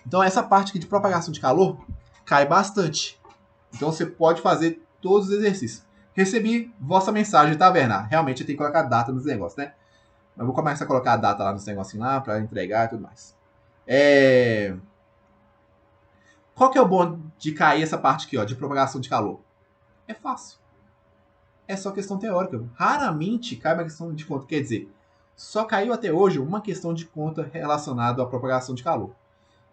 Então, essa parte aqui de propagação de calor cai bastante. Então, você pode fazer todos os exercícios. Recebi vossa mensagem, tá, Bernardo? Realmente, eu tenho que colocar data nos negócios, né? Mas vou começar a colocar a data lá nos negocinhos lá para entregar e tudo mais. Qual que é o bom de cair essa parte aqui, ó, de propagação de calor? É fácil. É só questão teórica. Raramente cai uma questão de conta. Quer dizer, só caiu até hoje uma questão de conta relacionada à propagação de calor,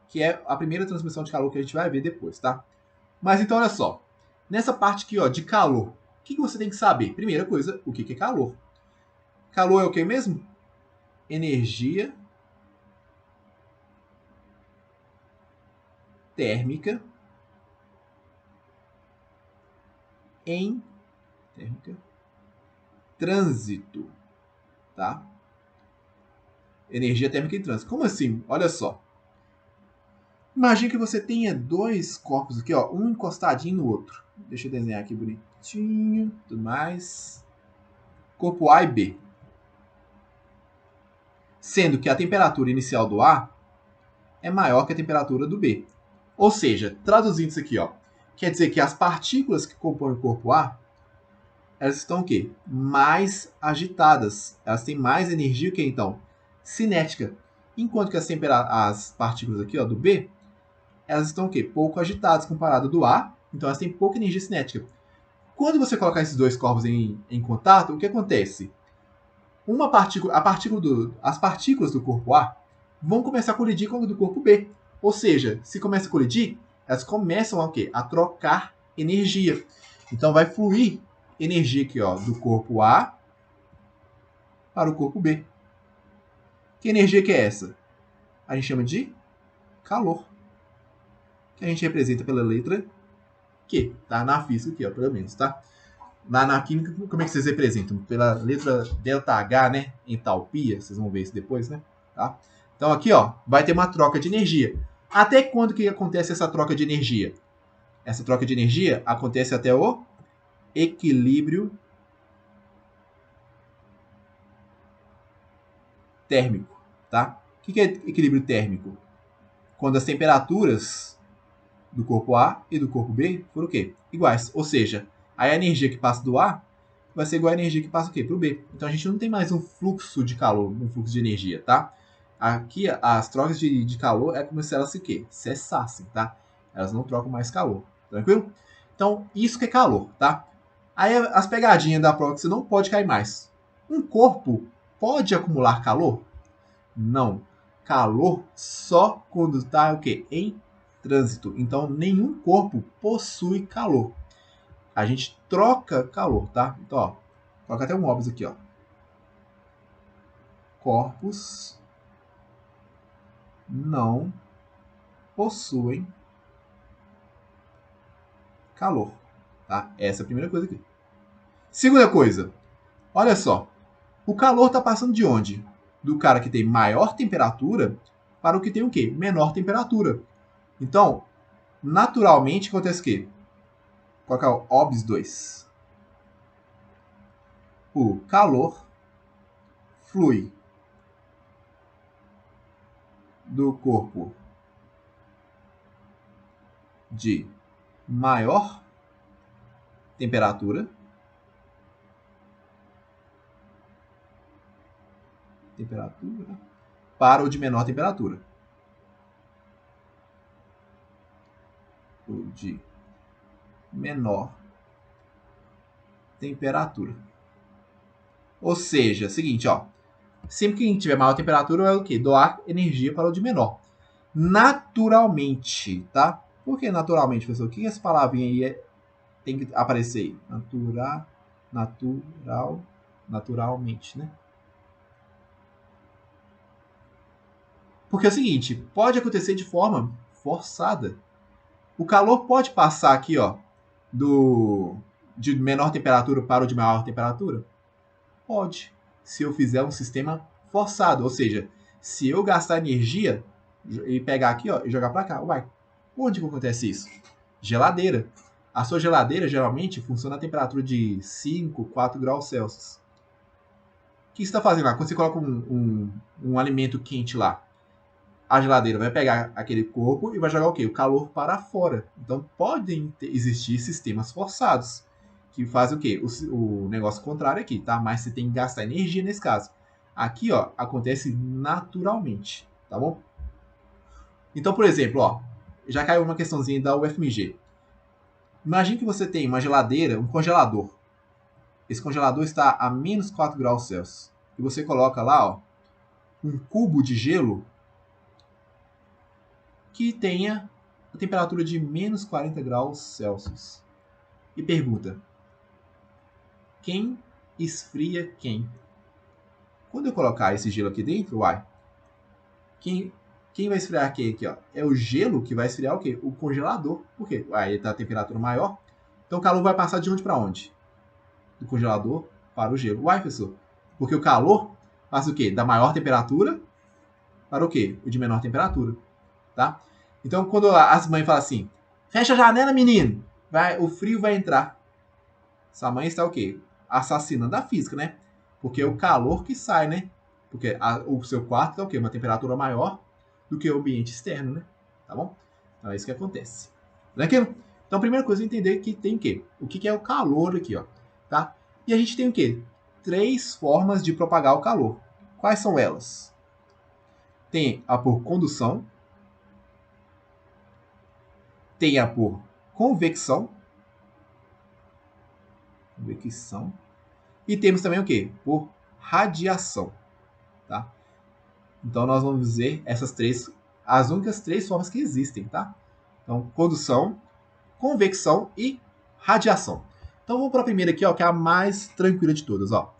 que é a primeira transmissão de calor que a gente vai ver depois, tá? Mas então, olha só. Nessa parte aqui, ó, de calor, o que você tem que saber? Primeira coisa, o que é calor? Calor é o que mesmo? Energia térmica em trânsito, tá? Energia térmica em trânsito. Como assim? Olha só. Imagina que você tenha dois corpos aqui, ó, um encostadinho no outro. Deixa eu desenhar aqui bonitinho, tudo mais. Corpo A e B. Sendo que a temperatura inicial do A é maior que a temperatura do B. Ou seja, traduzindo isso aqui, ó, quer dizer que as partículas que compõem o corpo A, elas estão o quê? Mais agitadas. Elas têm mais energia que então cinética. Enquanto que as partículas aqui, ó, do B, elas estão o quê? Pouco agitadas comparado do A, então elas têm pouca energia cinética. Quando você colocar esses dois corpos em contato, o que acontece? As partículas do corpo A vão começar a colidir com a do corpo B. Ou seja, se começa a colidir, elas começam a, o quê? A trocar energia. Então vai fluir energia aqui, ó, do corpo A para o corpo B. Que energia que é essa? A gente chama de calor. Que a gente representa pela letra Q, tá? Na física aqui, ó, pelo menos, tá? Na química, como é que vocês representam? Pela letra ΔH, né? Entalpia, vocês vão ver isso depois, né? Tá? Então aqui, ó, vai ter uma troca de energia. Até quando que acontece essa troca de energia? Essa troca de energia acontece até o equilíbrio térmico, tá? O que é equilíbrio térmico? Quando as temperaturas do corpo A e do corpo B foram o quê? Iguais. Ou seja, a energia que passa do A vai ser igual à energia que passa o quê? Para o B. Então a gente não tem mais um fluxo de calor, um fluxo de energia, tá? Aqui as trocas de calor é como se elas se quê? Cessassem, tá? Elas não trocam mais calor. Tranquilo? Então, isso que é calor, tá? Aí as pegadinhas da prova que você não pode cair mais. Um corpo pode acumular calor? Não. Calor só quando está o quê? Em trânsito. Então, nenhum corpo possui calor. A gente troca calor, tá? Então, ó, coloca até um óbvio aqui, ó. Corpos não possuem calor, tá? Essa é a primeira coisa aqui. Segunda coisa, olha só. O calor está passando de onde? Do cara que tem maior temperatura para o que tem o quê? Menor temperatura. Então, naturalmente, acontece o quê? Vou colocar o OBS 2. O calor flui do corpo de maior temperatura para o de menor temperatura. O de menor temperatura. Ou seja, seguinte, ó. Sempre que a gente tiver maior temperatura, é o quê? Doar energia para o de menor. Naturalmente, tá? Por que naturalmente, professor? O que essa palavrinha aí tem que aparecer aí? Naturalmente, né? Porque é o seguinte, pode acontecer de forma forçada. O calor pode passar aqui, ó, de menor temperatura para o de maior temperatura? Pode, se eu fizer um sistema forçado, ou seja, se eu gastar energia e pegar aqui, ó, e jogar para cá, vai. Onde que acontece isso? Geladeira. A sua geladeira geralmente funciona a temperatura de 5, 4 graus Celsius. O que você está fazendo lá? Quando você coloca um alimento quente lá, a geladeira vai pegar aquele corpo e vai jogar o quê? O calor para fora. Então, podem existir sistemas forçados, que fazem o quê? O negócio contrário aqui, tá? Mas você tem que gastar energia nesse caso. Aqui, ó, acontece naturalmente, tá bom? Então, por exemplo, ó, já caiu uma questãozinha da UFMG. Imagine que você tem uma geladeira, um congelador. Esse congelador está a menos 4 graus Celsius. E você coloca lá, ó, um cubo de gelo que tenha a temperatura de menos 40 graus Celsius. E pergunta: quem esfria quem? Quando eu colocar esse gelo aqui dentro, quem vai esfriar quem aqui? Ó? É o gelo que vai esfriar o quê? O congelador. Por quê? Ele está a temperatura maior. Então o calor vai passar de onde para onde? Do congelador para o gelo. Professor, porque o calor passa o quê? Da maior temperatura para o quê? O de menor temperatura. Tá? Então, quando as mães falam assim, fecha a janela, menino, o frio vai entrar. Sua mãe está o quê? Assassinando a física, né? Porque é o calor que sai, né? Porque o seu quarto é o quê? Uma temperatura maior do que o ambiente externo, né? Tá bom? Então é isso que acontece. Tranquilo? Então, a primeira coisa é entender que tem o quê? O que é o calor aqui, ó. Tá? E a gente tem o quê? 3 formas de propagar o calor. Quais são elas? Tem a por condução, tem a por convecção, e temos também o quê? Por radiação, tá? Então nós vamos dizer essas três, as únicas 3 formas que existem, tá? Então, condução, convecção e radiação. Então vamos para a primeira aqui, ó, que é a mais tranquila de todas, ó.